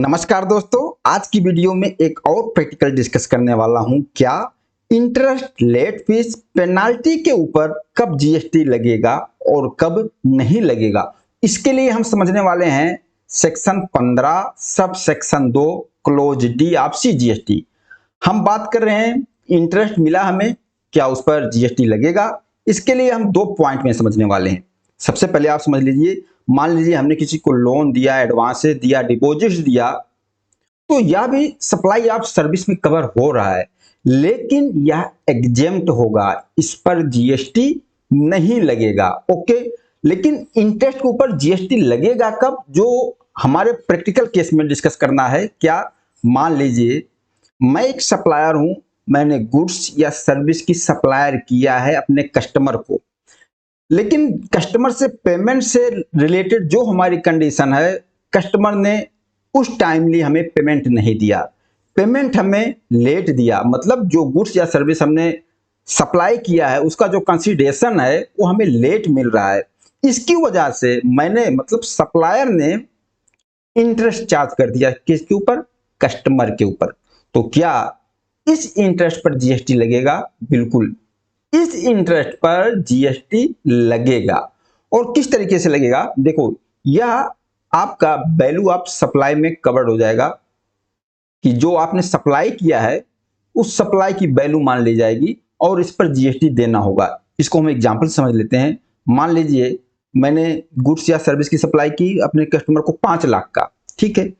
नमस्कार दोस्तों, आज की वीडियो में एक और प्रैक्टिकल डिस्कस करने वाला हूं। क्या इंटरेस्ट लेट फीस पेनाल्टी के ऊपर कब जीएसटी लगेगा और कब नहीं लगेगा, इसके लिए हम समझने वाले हैं section 15 sub section 2 close D आपसी जीएसटी। हम बात कर रहे हैं इंटरेस्ट मिला हमें, क्या उस पर जीएसटी लगेगा। इसके लिए हम दो पॉइंट में समझने वाले हैं। सबसे पहले आप समझ लीजिए, मान लीजिए हमने किसी को लोन दिया, एडवांसेस दिया, डिपॉजिट्स दिया, तो यह भी सप्लाई ऑफ सर्विस में कवर हो रहा है, लेकिन यह एग्जेम्प्ट होगा, इस पर जीएसटी नहीं लगेगा। ओके, लेकिन इंटरेस्ट के ऊपर जीएसटी लगेगा कब, जो हमारे प्रैक्टिकल केस में डिस्कस करना है। क्या मान लीजिए मैं एक सप्लायर हूं, मैंने गुड्स या सर्विस की सप्लायर किया है अपने कस्टमर को, लेकिन कस्टमर से पेमेंट से रिलेटेड जो हमारी कंडीशन है, कस्टमर ने उस टाइमली हमें पेमेंट नहीं दिया, पेमेंट हमें लेट दिया, मतलब जो गुड्स या सर्विस हमने सप्लाई किया है उसका जो कंसीडरेशन है वो हमें लेट मिल रहा है। इसकी वजह से मैंने, मतलब सप्लायर ने इंटरेस्ट चार्ज कर दिया किसके ऊपर, कस्टमर के ऊपर। तो क्या इस इंटरेस्ट पर जीएसटी लगेगा? बिल्कुल, इस इंटरेस्ट पर जीएसटी लगेगा। और किस तरीके से लगेगा, देखो, यह आपका वैल्यू ऑफ सप्लाई में कवर्ड हो जाएगा कि जो आपने सप्लाई किया है उस सप्लाई की वैल्यू मान ली जाएगी और इस पर जीएसटी देना होगा। इसको हम एग्जांपल समझ लेते हैं। मान लीजिए मैंने गुड्स या सर्विस की सप्लाई की अपने कस्टमर को 5 लाख का, ठीक है,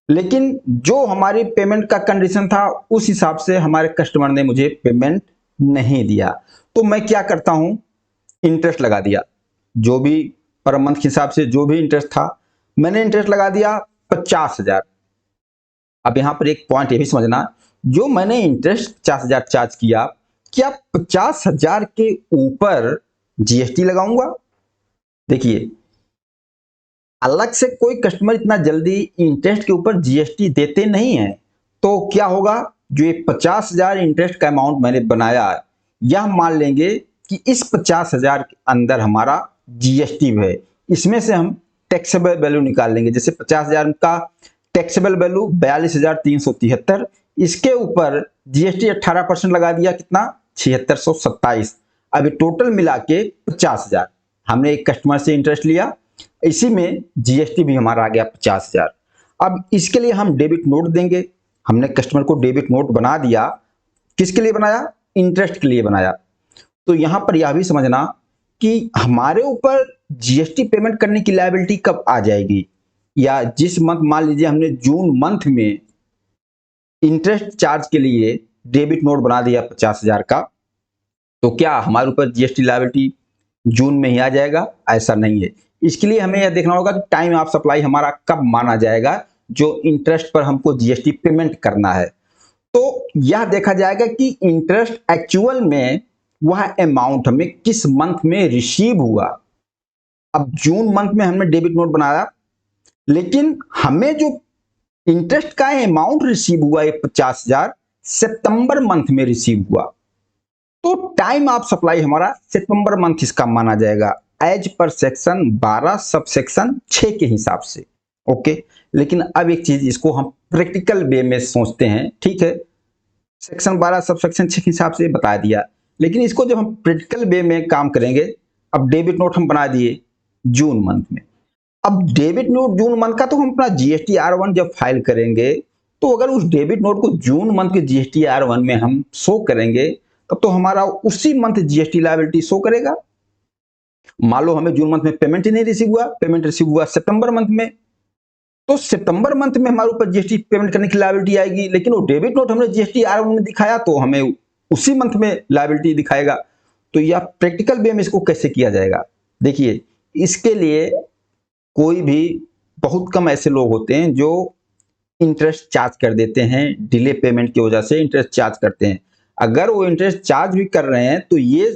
लेकिन जो हमारी पेमेंट का कंडीशन था उस हिसाब से हमारे कस्टमर ने मुझे पेमेंट नहीं दिया। तो मैं क्या करता हूं, इंटरेस्ट लगा दिया, जो भी पर मंथ के हिसाब से जो भी इंटरेस्ट था मैंने इंटरेस्ट लगा दिया 50,000। अब यहां पर एक पॉइंट ये भी समझना, जो मैंने इंटरेस्ट 50,000 चार्ज किया, क्या 50,000 के ऊपर जीएसटी लगाऊंगा? देखिए, अलग से कोई कस्टमर इतना जल्दी इंटरेस्ट के ऊपर जीएसटी देते नहीं है। तो क्या होगा, जो ये 50,000 इंटरेस्ट का अमाउंट मैंने बनाया, यह मान लेंगे कि इस 50,000 के अंदर हमारा जीएसटी है। इसमें से हम टैक्सेबल वैल्यू निकाल लेंगे। जैसे 50,000 का टैक्सेबल वैल्यू 42,373, इसके ऊपर जीएसटी 18% लगा दिया, कितना, 7627। अभी टोटल मिला के 50,000 हमने एक कस्टमर से इंटरेस्ट लिया, इसी में जीएसटी भी हमारा आ गया 50,000। अब इसके लिए हम डेबिट नोट देंगे। हमने कस्टमर को डेबिट नोट बना दिया, किसके लिए बनाया, इंटरेस्ट के लिए बनाया। तो यहां पर यह भी समझना कि हमारे ऊपर जीएसटी पेमेंट करने की लायबिलिटी कब आ जाएगी, या जिस मंथ, मान लीजिए हमने जून मंथ में इंटरेस्ट चार्ज के लिए डेबिट नोट बना दिया 50,000 का, तो क्या हमारे ऊपर जीएसटी लायबिलिटी जून में ही आ जाएगा? ऐसा नहीं है। इसके लिए हमें यह देखना होगा कि टाइम ऑफ सप्लाई हमारा कब माना जाएगा, जो इंटरेस्ट पर हमको जीएसटी पेमेंट करना है। तो यह देखा जाएगा कि इंटरेस्ट एक्चुअल में वह अमाउंट हमें किस मंथ में रिसीव हुआ। अब जून मंथ में हमने डेबिट नोट बनाया, लेकिन हमें जो इंटरेस्ट का अमाउंट रिसीव हुआ ये 50,000 सितंबर मंथ में रिसीव हुआ। तो टाइम ऑफ सप्लाई हमारा सितंबर मंथ इसका माना जाएगा, as per section 12 sub section 6 के हिसाब से। ओके, लेकिन अब एक चीज, इसको हम प्रैक्टिकल वे में सोचते हैं, ठीक है, सेक्शन 12 सब सेक्शन 6 के हिसाब से बता दिया, लेकिन इसको जब हम प्रैक्टिकल वे में काम करेंगे, अब डेबिट नोट हम बना दिए जून मंथ में। अब डेबिट नोट जून मंथ का, तो हम अपना जीएसटी R1 जब फाइल करेंगे, तो अगर उस डेबिट नोट को जून मंथ के जीएसटी R1 में हम शो करेंगे, तब तो हमारा उसी मंथ जीएसटी लायबिलिटी शो करेगा। मान लो हमें जून मंथ में पेमेंट ही नहीं रिसीव हुआ, पेमेंट रिसीव हुआ सितंबर मंथ में, तो सितंबर मंथ में हमारे ऊपर जीएसटी पेमेंट करने की लायबिलिटी आएगी, लेकिन वो डेबिट नोट हमने जीएसटी R1 में दिखाया तो हमें उसी मंथ में लायबिलिटी दिखाएगा। तो यह प्रैक्टिकल वे में इसको कैसे किया जाएगा? देखिए, इसके लिए कोई भी, बहुत कम ऐसे लोग होते हैं जो इंटरेस्ट चार्ज कर देते हैं, डिले पेमेंट की वजह से इंटरेस्ट चार्ज करते हैं। अगर वो इंटरेस्ट चार्ज भी कर रहे हैं तो ये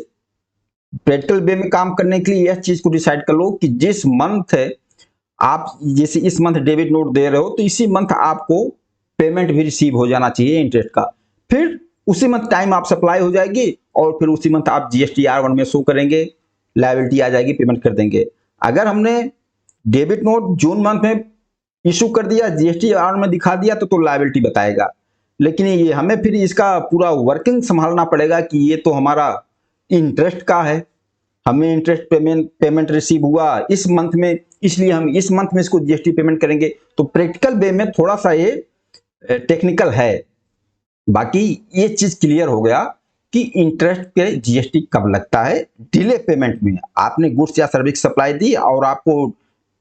प्रैक्टिकल वे में काम करने के लिए यह चीज को डिसाइड कर लो कि जिस मंथ आप, जैसे इस मंथ डेबिट नोट दे रहे हो, तो इसी मंथ आपको पेमेंट भी रिसीव हो जाना चाहिए इंटरेस्ट का। फिर उसी मंथ टाइम आप सप्लाई हो जाएगी और फिर उसी मंथ आप जीएसटी R1 में शो करेंगे, लायबिलिटी आ जाएगी, पेमेंट कर देंगे। अगर हमने डेबिट नोट जून मंथ में इशू कर दिया, जीएसटी आर में दिखा दिया तो लायबिलिटी बताएगा। लेकिन ये हमें फिर इसका पूरा वर्किंग संभालना पड़ेगा कि ये तो हमारा इंटरेस्ट का है, हमें इंटरेस्ट पेमेंट रिसीव हुआ इस मंथ में, इसलिए हम इस मंथ में इसको जीएसटी पेमेंट करेंगे। तो प्रैक्टिकल वे में थोड़ा सा ये टेक्निकल है। बाकी ये चीज क्लियर हो गया कि इंटरेस्ट पे जीएसटी कब लगता है। डिले पेमेंट में आपने गुड्स या सर्विस सप्लाई दी और आपको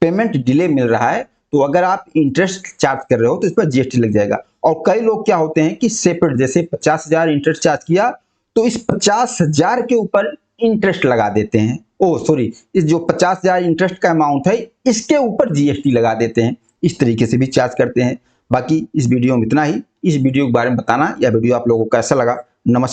पेमेंट डिले मिल रहा है, तो अगर आप इंटरेस्ट चार्ज कर रहे हो तो इस पर जीएसटी लग जाएगा। और कई लोग क्या होते हैं कि सेपरेट, जैसे 50,000 इंटरेस्ट चार्ज किया तो इस 50,000 के ऊपर इंटरेस्ट लगा देते हैं। ओ सॉरी, इस जो 50,000 इंटरेस्ट का अमाउंट है इसके ऊपर जीएसटी लगा देते हैं। इस तरीके से भी चार्ज करते हैं। बाकी इस वीडियो में इतना ही। इस वीडियो के बारे में बताना, या वीडियो आप लोगों को कैसा लगा। नमस्कार।